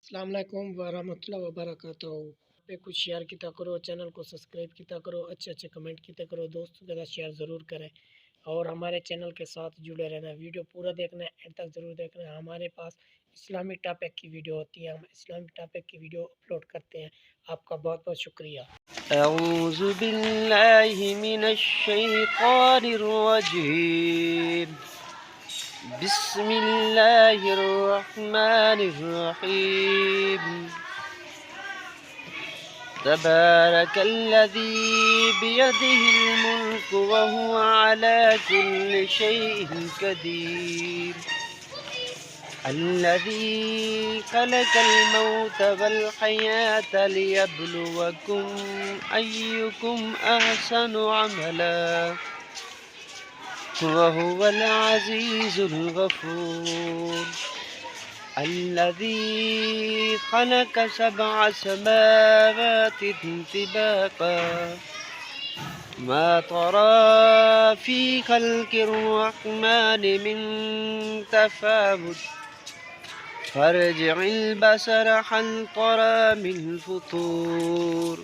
अस्सलाम वालेकुम वरहमतुल्लाहि वबरकातुहू। पे कुछ शेयर किया करो, चैनल को सब्सक्राइब किया करो, अच्छे अच्छे कमेंट किया करो, दोस्तों के साथ शेयर ज़रूर करें और हमारे चैनल के साथ जुड़े रहना। वीडियो पूरा देखना, एंड तक ज़रूर देखना। हमारे पास इस्लामिक टॉपिक की वीडियो होती है, हम इस्लामिक टॉपिक की वीडियो अपलोड करते हैं। आपका बहुत बहुत शुक्रिया। अऊज़ु बिल्लाहि मिनश शैतानिर रजीम। बिस्मिल्लाहिर रहमानिर रहीम। तबारकल्लज़ी बियदिहिल मुल्कु व हुवा अला कुल्लि शैइन क़दीर। الذي خلق الموت والحياة ليبلوكم أيكم أحسن عملا وهو العزيز الغفور. الذي خلق 7 سماوات طباقا ما ترى في خلق الرحمن من تفاوت فارجع البصر هل ترى من فطور.